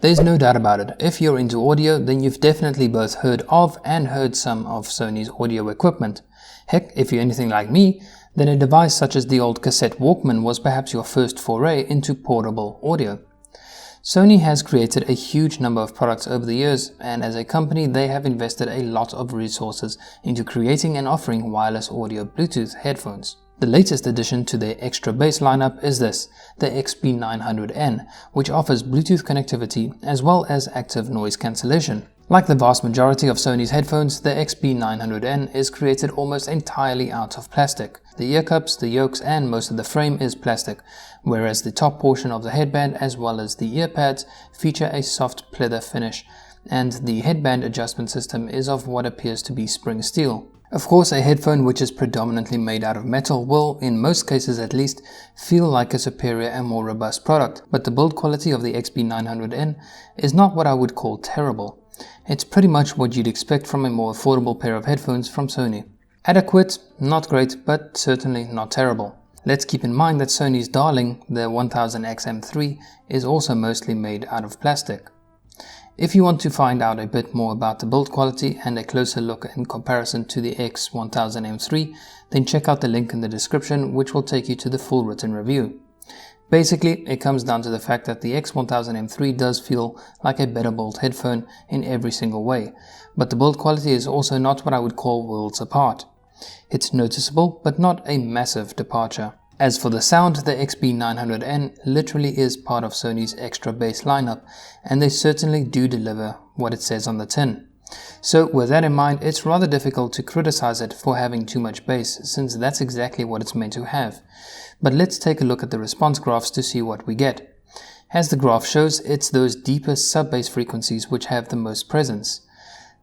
There's no doubt about it, if you're into audio, then you've definitely both heard of and heard some of Sony's audio equipment. Heck, if you're anything like me, then a device such as the old cassette Walkman was perhaps your first foray into portable audio. Sony has created a huge number of products over the years, and as a company they have invested a lot of resources into creating and offering wireless audio Bluetooth headphones. The latest addition to their Extra Bass lineup is this, the XB900N, which offers Bluetooth connectivity as well as active noise cancellation. Like the vast majority of Sony's headphones, the XB900N is created almost entirely out of plastic. The ear cups, the yokes and most of the frame is plastic, whereas the top portion of the headband as well as the ear pads feature a soft pleather finish, and the headband adjustment system is of what appears to be spring steel. Of course, a headphone which is predominantly made out of metal will, in most cases at least, feel like a superior and more robust product, but the build quality of the XB900N is not what I would call terrible. It's pretty much what you'd expect from a more affordable pair of headphones from Sony. Adequate, not great, but certainly not terrible. Let's keep in mind that Sony's darling, the 1000XM3, is also mostly made out of plastic. If you want to find out a bit more about the build quality and a closer look in comparison to the X1000M3, then check out the link in the description, which will take you to the full written review. Basically, it comes down to the fact that the X1000M3 does feel like a better built headphone in every single way, but the build quality is also not what I would call worlds apart. It's noticeable, but not a massive departure. As for the sound, the XB900N literally is part of Sony's Extra Bass lineup, and they certainly do deliver what it says on the tin. So with that in mind, it's rather difficult to criticize it for having too much bass, since that's exactly what it's meant to have. But let's take a look at the response graphs to see what we get. As the graph shows, it's those deeper sub-bass frequencies which have the most presence.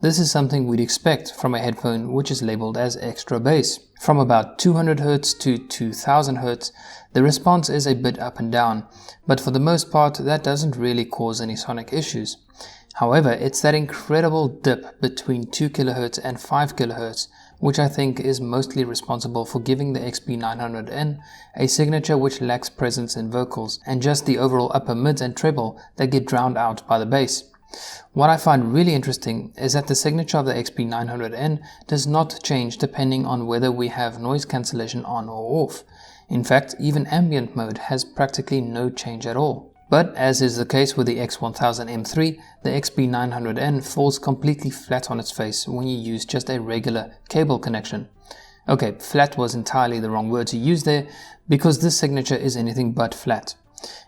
This is something we'd expect from a headphone which is labeled as Extra Bass. From about 200Hz to 2000Hz, the response is a bit up and down, but for the most part that doesn't really cause any sonic issues. However, it's that incredible dip between 2 kHz and 5 kHz which I think is mostly responsible for giving the XB900N a signature which lacks presence in vocals and just the overall upper mids and treble that get drowned out by the bass. What I find really interesting is that the signature of the XB900N does not change depending on whether we have noise cancellation on or off. In fact, even ambient mode has practically no change at all. But as is the case with the X1000M3, the XB900N falls completely flat on its face when you use just a regular cable connection. Okay, flat was entirely the wrong word to use there, because this signature is anything but flat.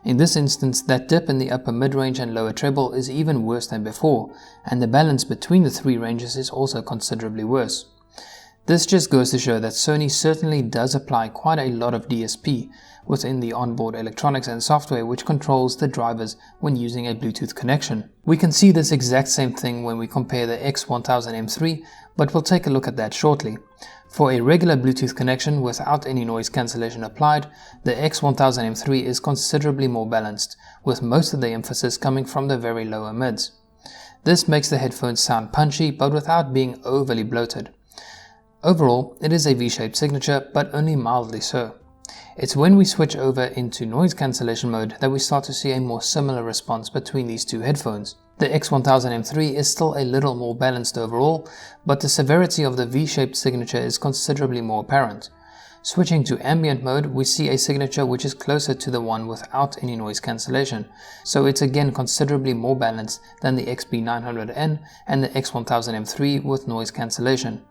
In this instance, that dip in the upper mid-range and lower treble is even worse than before, and the balance between the three ranges is also considerably worse. This just goes to show that Sony certainly does apply quite a lot of DSP within the onboard electronics and software which controls the drivers when using a Bluetooth connection. We can see this exact same thing when we compare the X1000M3, but we'll take a look at that shortly. For a regular Bluetooth connection without any noise cancellation applied, the X1000M3 is considerably more balanced, with most of the emphasis coming from the very lower mids. This makes the headphones sound punchy but without being overly bloated. Overall, it is a V-shaped signature, but only mildly so. It's when we switch over into noise cancellation mode that we start to see a more similar response between these two headphones. The X1000M3 is still a little more balanced overall, but the severity of the V-shaped signature is considerably more apparent. Switching to ambient mode, we see a signature which is closer to the one without any noise cancellation, so it's again considerably more balanced than the XB900N and the X1000M3 with noise cancellation.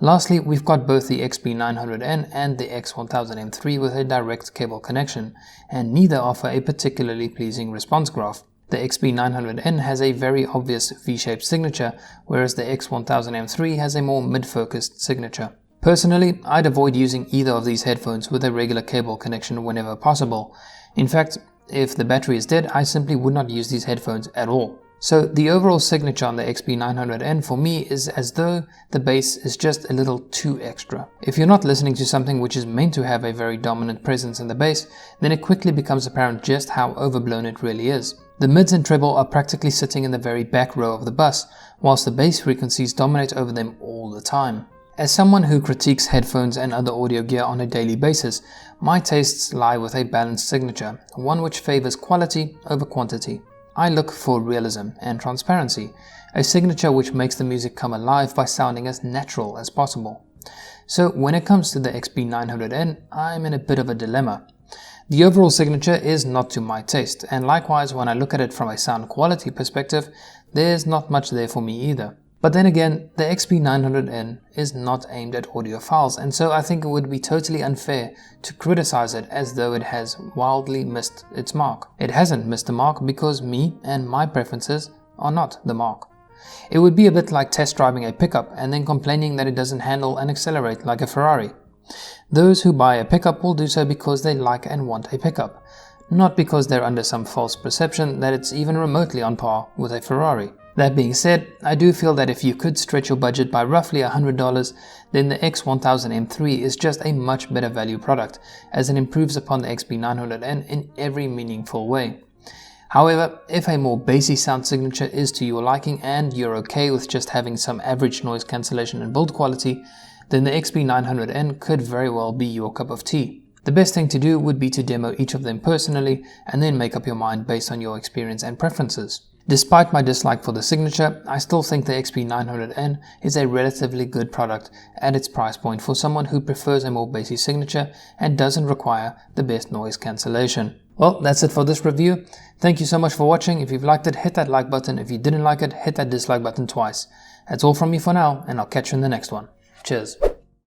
Lastly, we've got both the XB900N and the X1000M3 with a direct cable connection, and neither offer a particularly pleasing response graph. The XB900N has a very obvious V-shaped signature, whereas the X1000M3 has a more mid-focused signature. Personally, I'd avoid using either of these headphones with a regular cable connection whenever possible. In fact, if the battery is dead, I simply would not use these headphones at all. So the overall signature on the XB900N for me is as though the bass is just a little too extra. If you're not listening to something which is meant to have a very dominant presence in the bass, then it quickly becomes apparent just how overblown it really is. The mids and treble are practically sitting in the very back row of the bus, whilst the bass frequencies dominate over them all the time. As someone who critiques headphones and other audio gear on a daily basis, my tastes lie with a balanced signature, one which favors quality over quantity. I look for realism and transparency, a signature which makes the music come alive by sounding as natural as possible. So when it comes to the XB900N, I'm in a bit of a dilemma. The overall signature is not to my taste, and likewise when I look at it from a sound quality perspective, there's not much there for me either. But then again, the XB900N is not aimed at audiophiles, and so I think it would be totally unfair to criticize it as though it has wildly missed its mark. It hasn't missed the mark because me and my preferences are not the mark. It would be a bit like test driving a pickup and then complaining that it doesn't handle and accelerate like a Ferrari. Those who buy a pickup will do so because they like and want a pickup, not because they're under some false perception that it's even remotely on par with a Ferrari. That being said, I do feel that if you could stretch your budget by roughly $100, then the X1000M3 is just a much better value product, as it improves upon the XB900N in every meaningful way. However, if a more bassy sound signature is to your liking and you're okay with just having some average noise cancellation and build quality, then the XB900N could very well be your cup of tea. The best thing to do would be to demo each of them personally and then make up your mind based on your experience and preferences. Despite my dislike for the signature, I still think the XB900N is a relatively good product at its price point for someone who prefers a more bassy signature and doesn't require the best noise cancellation. Well, that's it for this review. Thank you so much for watching. If you've liked it, hit that like button. If you didn't like it, hit that dislike button twice. That's all from me for now, and I'll catch you in the next one. Cheers.